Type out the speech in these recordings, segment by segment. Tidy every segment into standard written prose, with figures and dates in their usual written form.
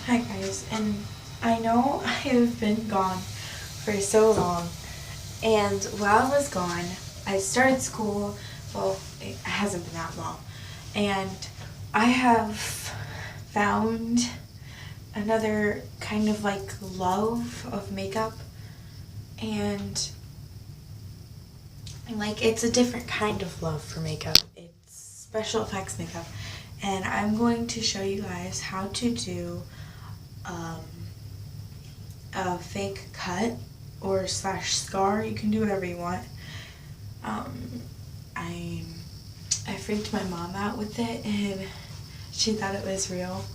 Hi guys, and I know I have been gone for so long, and while I was gone, I started school. Well, it hasn't been that long, and I have found another kind of like love of makeup, and like it's a different kind of love for makeup. It's special effects makeup, and I'm going to show you guys how to do a fake cut or slash scar. You can do whatever you want. I freaked my mom out with it and she thought it was real.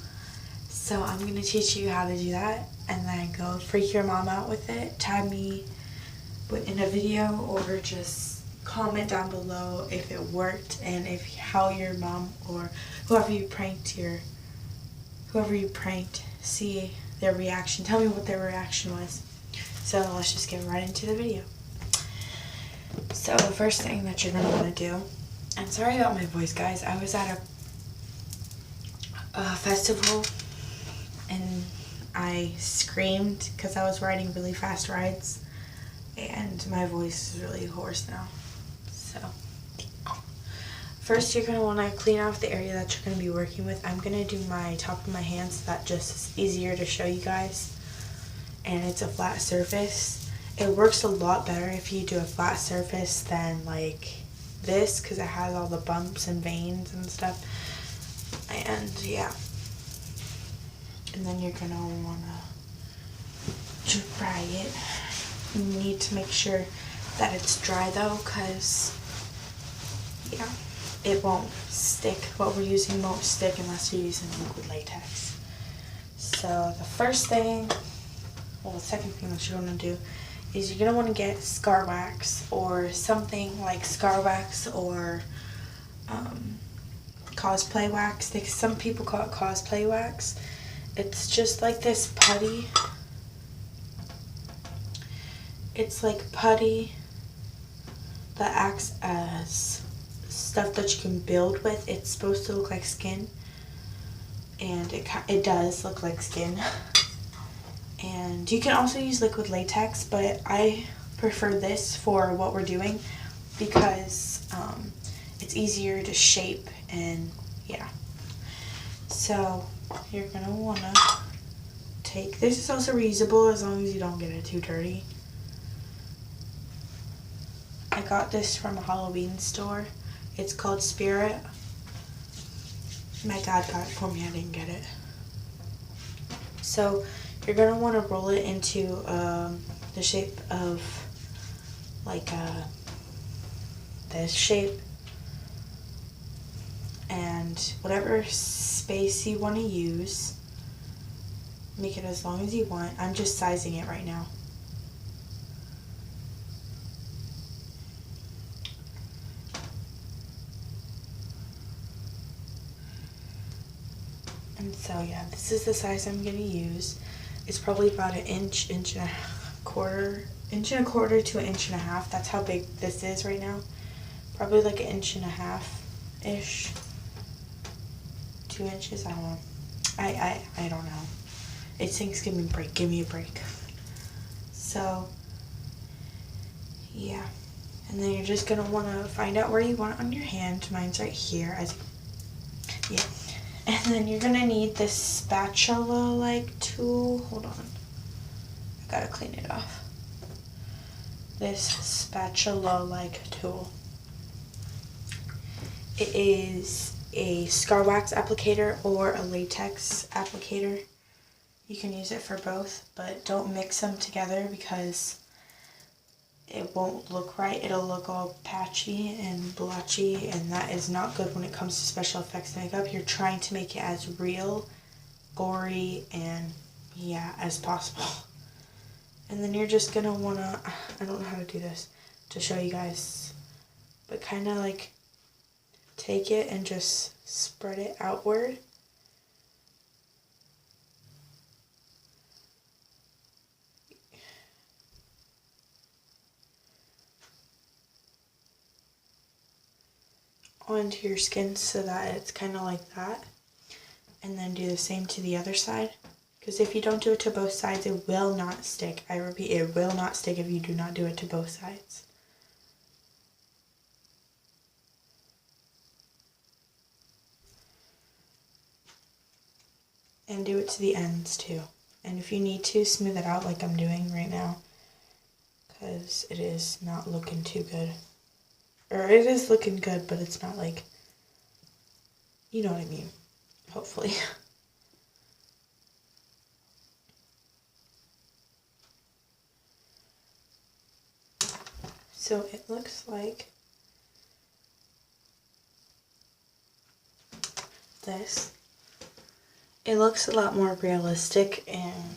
So I'm going to teach you how to do that and then go freak your mom out with it. Tag me in a video or just comment down below if it worked and if how your mom or whoever you pranked see their reaction. Tell me what their reaction was. So let's just get right into the video. So the first thing that you're gonna want to do, and sorry about my voice guys, I was at a festival and I screamed because I was riding really fast rides and my voice is really hoarse now. So first you're going to want to clean off the area that you're going to be working with. I'm going to do my top of my hand so that just is easier to show you guys. And it's a flat surface. It works a lot better if you do a flat surface than like this because it has all the bumps and veins and stuff. And yeah. And then you're going to want to dry it. You need to make sure that it's dry though because yeah, it won't stick. What we're using won't stick unless you're using liquid latex. So the first thing, well the second thing that you're going to do is you're going to want to get scar wax or something like scar wax or cosplay wax. Some people call it cosplay wax. It's just like this putty. It's like putty that acts as stuff that you can build with. It's supposed to look like skin, and it does look like skin. And you can also use liquid latex, but I prefer this for what we're doing because it's easier to shape and yeah. So you're gonna wanna take, this is also reusable as long as you don't get it too dirty. I got this from a Halloween store. It's called Spirit. My dad got it for me, I didn't get it. So you're going to want to roll it into the shape of like this shape. And whatever space you want to use, make it as long as you want. I'm just sizing it right now. And so yeah, this is the size I'm going to use. It's probably about an inch and a quarter to an inch and a half. That's how big this is right now. Probably like an inch and a half-ish. 2 inches, I don't know. I don't know. It thinks give me a break. So yeah. And then you're just going to want to find out where you want it on your hand. Mine's right here. Yeah. And then you're gonna need this spatula-like tool. Hold on. I gotta clean it off. This spatula-like tool. It is a scar wax applicator or a latex applicator. You can use it for both, but don't mix them together because it won't look right. It'll look all patchy and blotchy, and that is not good when it comes to special effects makeup. You're trying to make it as real, gory, and yeah, as possible. And then you're just gonna wanna, I don't know how to do this to show you guys, but kind of like take it and just spread it outward. Onto your skin so that it's kind of like that, and then do the same to the other side Because if you don't do it to both sides, it will not stick. I repeat, it will not stick if you do not do it to both sides. And do it to the ends too. And if you need to, smooth it out like I'm doing right now, because it is not looking too good. Or it is looking good, but it's not like, you know what I mean, hopefully. So it looks like this. It looks a lot more realistic, and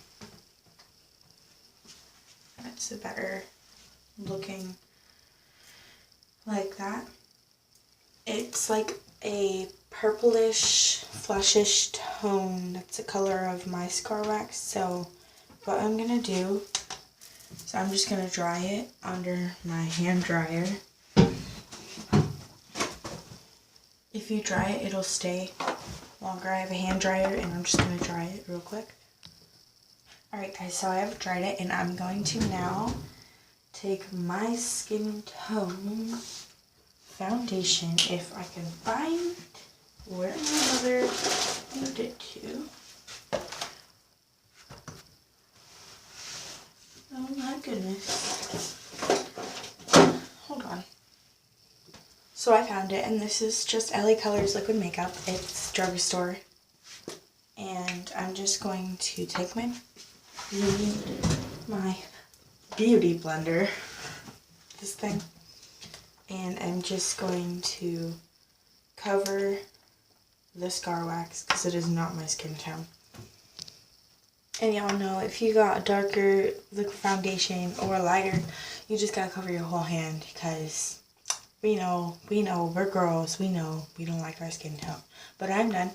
it's a better looking like that. It's like a purplish, flushish tone. That's the color of my scar wax. So what I'm gonna do, so I'm just gonna dry it under my hand dryer. If you dry it, it'll stay longer. I have a hand dryer and I'm just gonna dry it real quick. Alright guys, so I have dried it and I'm going to now take my skin tone foundation, if I can find where my mother moved it to. Oh my goodness. Hold on. So I found it, and this is just LA Colors liquid makeup. It's drugstore. And I'm just going to take my beauty blender, this thing, and I'm just going to cover the scar wax because it is not my skin tone. And y'all know, if you got a darker liquid foundation or a lighter, you just gotta cover your whole hand, because we know, we're girls, we know we don't like our skin tone. But I'm done.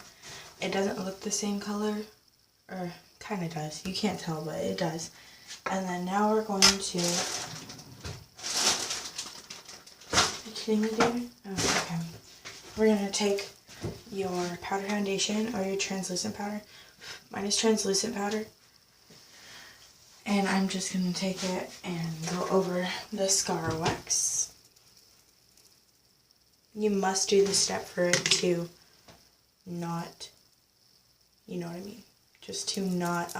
It doesn't look the same color, or kind of does. You can't tell, but it does. And then now we're going to... Are you kidding me, David? Oh, okay. We're going to take your powder foundation or your translucent powder. Mine is translucent powder. And I'm just going to take it and go over the scar wax. You must do this step for it to not, you know what I mean, just to not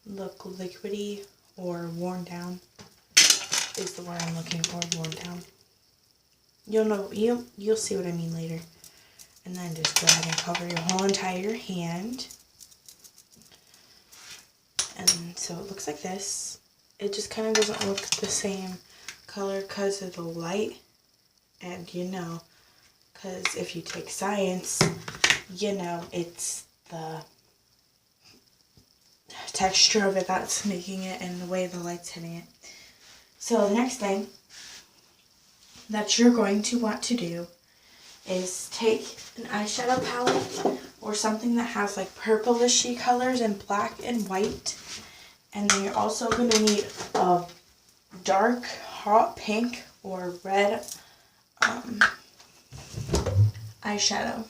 look liquidy or worn down is the word I'm looking for, worn down. You'll know, you'll see what I mean later. And then just go ahead and cover your whole entire hand. And so it looks like this. It just kind of doesn't look the same color because of the light. And you know, because if you take science, you know, it's the texture of it that's making it and the way the light's hitting it. So the next thing that you're going to want to do is take an eyeshadow palette or something that has like purplishy colors and black and white. And then you're also going to need a dark hot pink or red eyeshadow.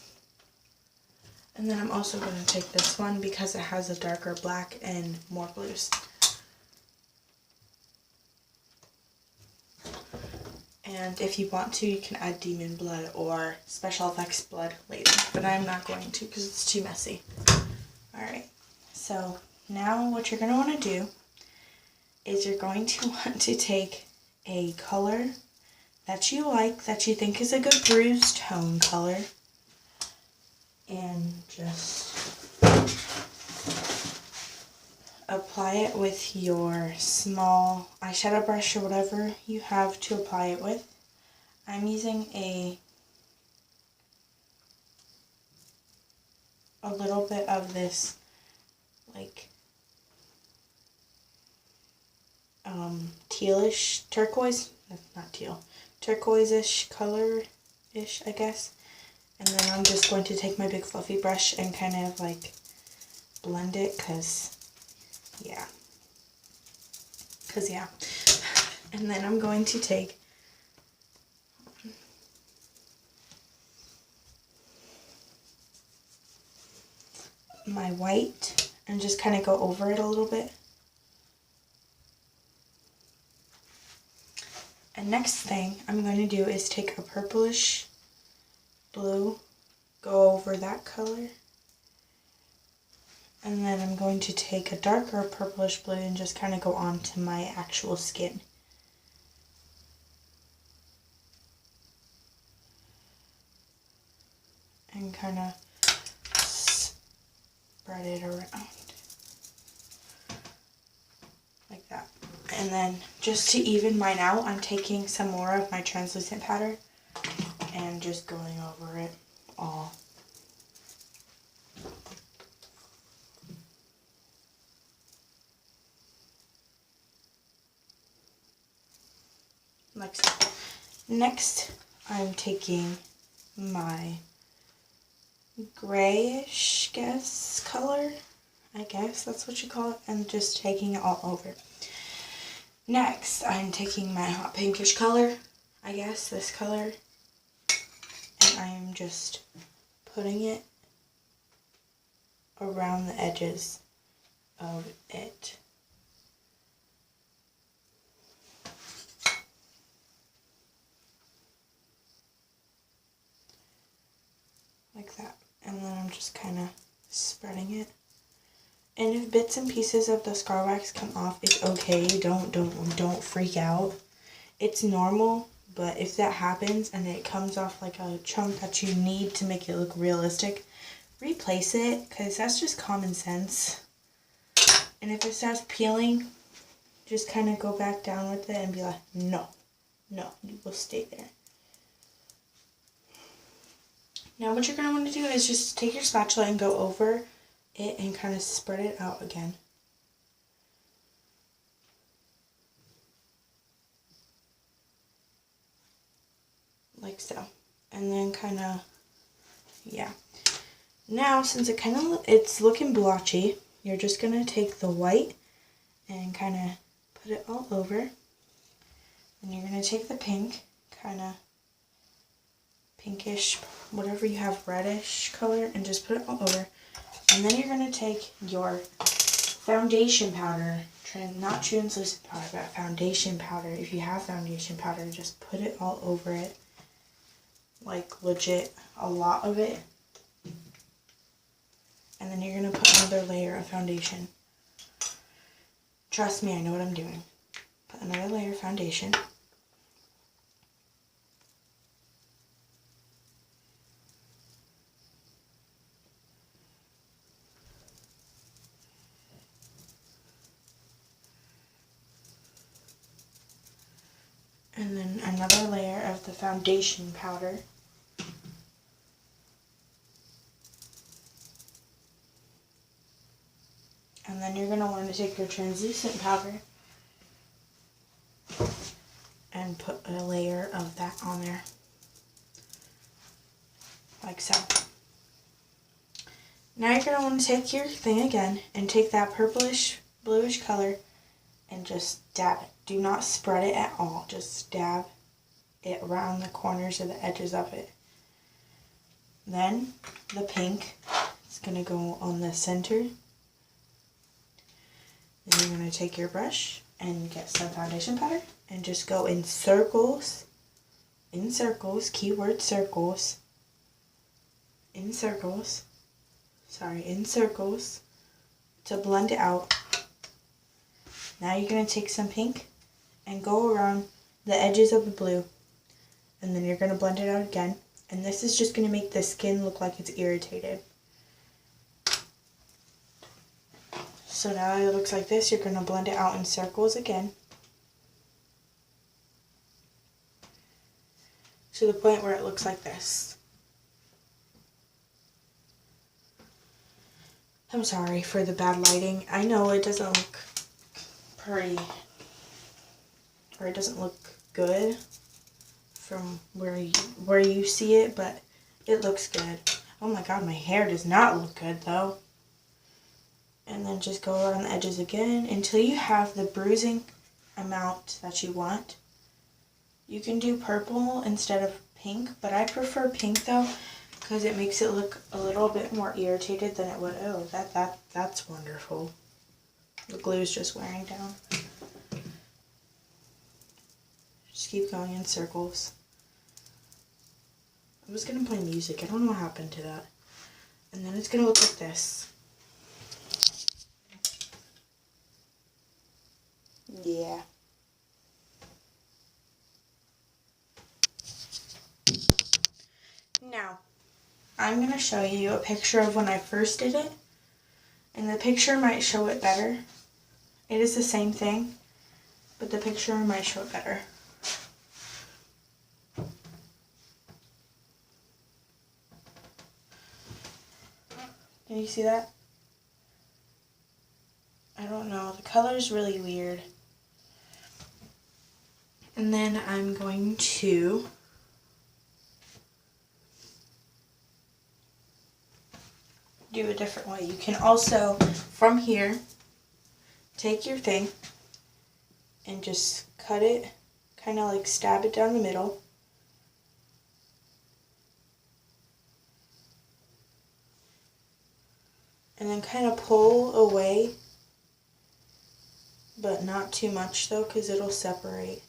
And then I'm also going to take this one because it has a darker black and more blues. And if you want to, you can add demon blood or special effects blood later. But I'm not going to because it's too messy. Alright, so now what you're going to want to do is you're going to want to take a color that you like, that you think is a good bruise tone color, and just apply it with your small eyeshadow brush or whatever you have to apply it with. I'm using a little bit of this like tealish, turquoise, not teal, turquoise-ish color-ish, I guess. And then I'm just going to take my big fluffy brush and kind of like blend it, cause yeah. And then I'm going to take my white and just kind of go over it a little bit. And next thing I'm going to do is take a purplish blue, go over that color. And then I'm going to take a darker purplish blue and just kind of go onto my actual skin. And kind of spread it around like that. And then just to even mine out, I'm taking some more of my translucent powder and just going over it all. Like so. Next, I'm taking my grayish color, I guess that's what you call it, and just taking it all over. Next, I'm taking my hot pinkish color, I guess this color, and I'm just putting it around the edges of it. Like that. And then I'm just kind of spreading it. And if bits and pieces of the scar wax come off, it's okay. Don't freak out. It's normal, but if that happens and it comes off like a chunk that you need to make it look realistic, replace it, because that's just common sense. And if it starts peeling, just kind of go back down with it and be like, no, you will stay there. Now what you're going to want to do is just take your spatula and go over it and kind of spread it out again. Like so. And then kind of, yeah. Now since it's looking blotchy, you're just going to take the white and kind of put it all over. And you're going to take the pink, kind of pinkish, whatever you have, reddish color, and just put it all over. And then you're going to take your foundation powder, not translucent powder, but foundation powder. If you have foundation powder, just put it all over it. Like legit, a lot of it. And then you're going to put another layer of foundation. Trust me, I know what I'm doing. Put another layer of foundation. And then another layer of the foundation powder. And then you're going to want to take your translucent powder and put a layer of that on there. Like so. Now you're going to want to take your thing again and take that purplish, bluish color and just dab it. Do not spread it at all. Just dab it around the corners or the edges of it. Then the pink is going to go on the center. Then you're going to take your brush and get some foundation powder and just go in circles, keyword circles, in circles to blend it out. Now you're going to take some pink and go around the edges of the blue, and then you're going to blend it out again, and this is just going to make the skin look like it's irritated. So now it looks like this. You're going to blend it out in circles again to the point where it looks like this. I'm sorry for the bad lighting. I know it doesn't look pretty, or it doesn't look good from where you see it, but it looks good. Oh my god, my hair does not look good though. And then just go around the edges again until you have the bruising amount that you want. You can do purple instead of pink, but I prefer pink though, because it makes it look a little bit more irritated than it would. Oh, that's wonderful. The glue's just wearing down. Just keep going in circles. I was gonna play music. I don't know what happened to that. And then it's gonna look like this. Yeah. Now, I'm gonna show you a picture of when I first did it. And the picture might show it better. It is the same thing, but the picture might show it better. Can you see that? I don't know. The color's really weird. And then I'm going to do a different way. You can also, from here, take your thing and just cut it, kind of like stab it down the middle. And then kind of pull away, but not too much though, because it'll separate.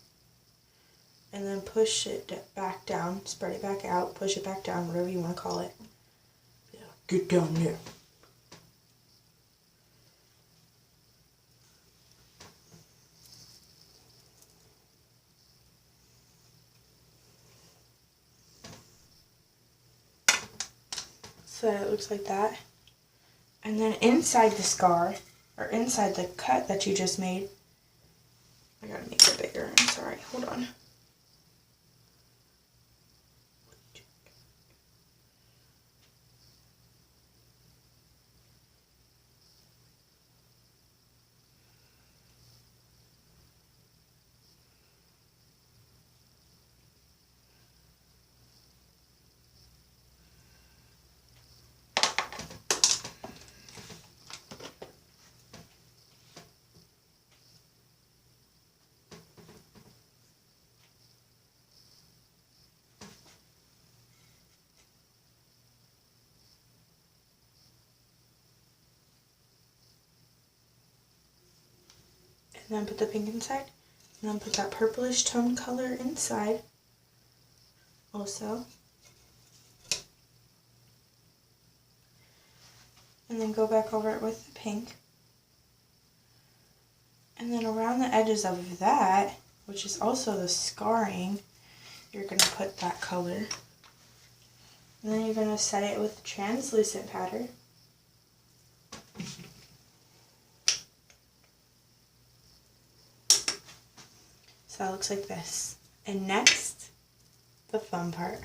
And then push it back down, spread it back out, push it back down, whatever you want to call it. Yeah, get down there. So it looks like that. And then inside the scar, or inside the cut that you just made, I gotta make it bigger, I'm sorry, hold on. And then put the pink inside, and then put that purplish tone color inside also. And then go back over it with the pink. And then around the edges of that, which is also the scarring, you're going to put that color. And then you're going to set it with translucent powder. So that looks like this. And next, the fun part.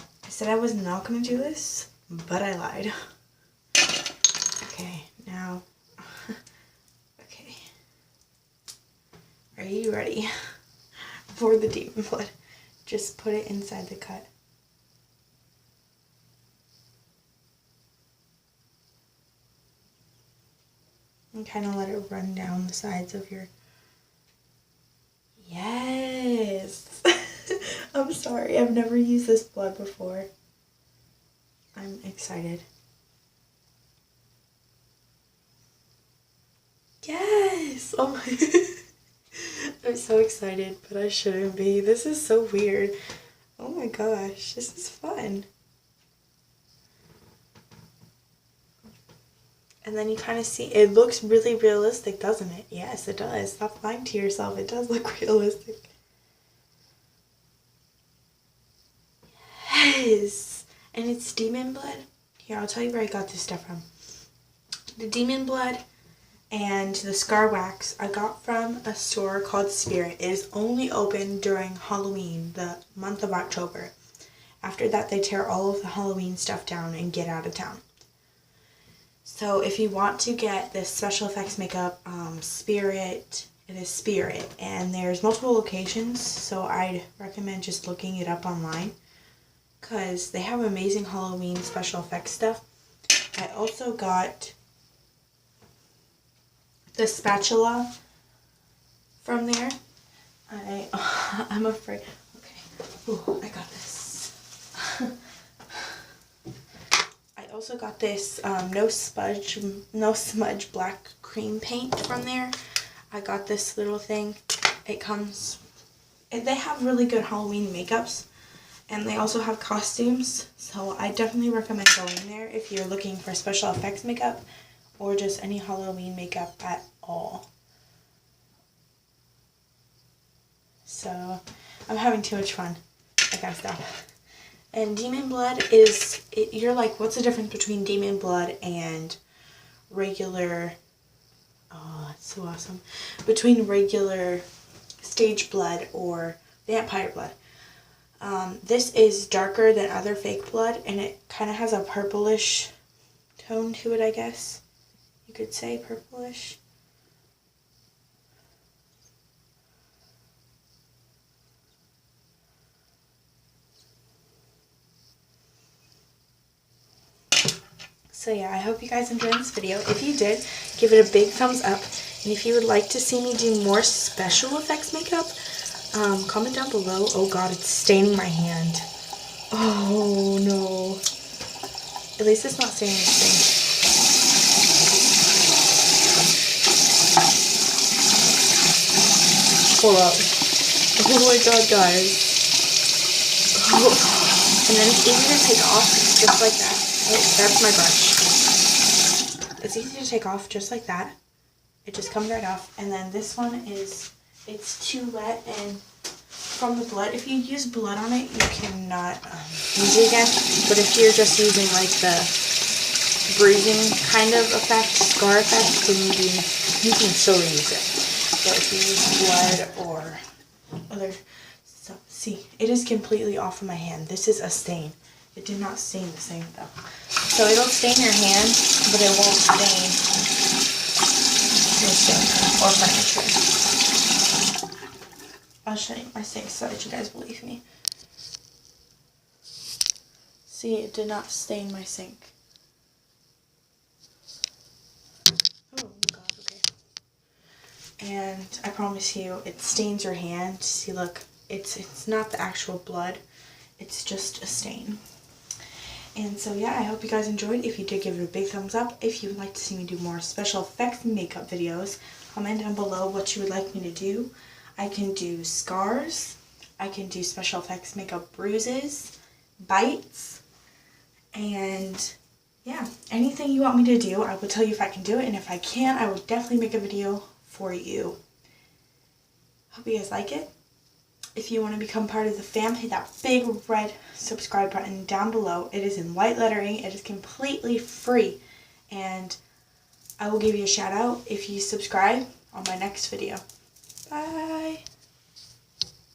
I said I was not going to do this, but I lied. Okay, now, okay. Are you ready for the demon blood? Just put it inside the cut. And kind of let it run down the sides of your... Yes! I'm sorry, I've never used this blood before. I'm excited. Yes! Oh my... I'm so excited, but I shouldn't be. This is so weird. Oh my gosh, this is fun. And then you kind of see, it looks really realistic, doesn't it? Yes, it does. Stop lying to yourself. It does look realistic. Yes! And it's demon blood. Here, I'll tell you where I got this stuff from. The demon blood and the scar wax I got from a store called Spirit. It is only open during Halloween, the month of October. After that, they tear all of the Halloween stuff down and get out of town. So if you want to get this special effects makeup, Spirit, it is Spirit, and there's multiple locations, so I'd recommend just looking it up online, because they have amazing Halloween special effects stuff. I also got the spatula from there. I'm afraid, okay, ooh, I got this. also got this no smudge black cream paint from there. I got this little thing. It comes, they have really good Halloween makeups, and they also have costumes, so I definitely recommend going there if you're looking for special effects makeup or just any Halloween makeup at all. So I'm having too much fun. I gotta stop. And Demon Blood is, you're like, what's the difference between Demon Blood and regular, oh, that's so awesome, between regular stage blood or vampire blood? This is darker than other fake blood, and it kind of has a purplish tone to it, I guess. You could say purplish. So yeah, I hope you guys enjoyed this video. If you did, give it a big thumbs up. And if you would like to see me do more special effects makeup, comment down below. Oh god, it's staining my hand. Oh no. At least it's not staining this thing. Hold up. Oh my god, guys. Oh. And then it's easy to take off just like that. Oh, that's my brush. It's easy to take off just like that. It just comes right off. And then this one is, it's too wet and from the blood. If you use blood on it, you cannot use it again. But if you're just using like the bruising kind of effect, scar effect, then you can still reuse it. But if you use blood or other stuff, see, it is completely off of my hand. This is a stain. It did not stain the same though. So it'll stain your hand, but it won't stain your sink or furniture. I'll show you my sink so that you guys believe me. See, it did not stain my sink. Oh god, okay. And I promise you, it stains your hand. See, look, it's not the actual blood. It's just a stain. And so yeah, I hope you guys enjoyed. If you did, give it a big thumbs up. If you would like to see me do more special effects makeup videos, comment down below what you would like me to do. I can do scars, I can do special effects makeup bruises, bites, and yeah, anything you want me to do, I will tell you if I can do it, and if I can, I will definitely make a video for you. Hope you guys like it. If you want to become part of the fam, hit that big red subscribe button down below. It is in white lettering. It is completely free. And I will give you a shout out if you subscribe on my next video. Bye.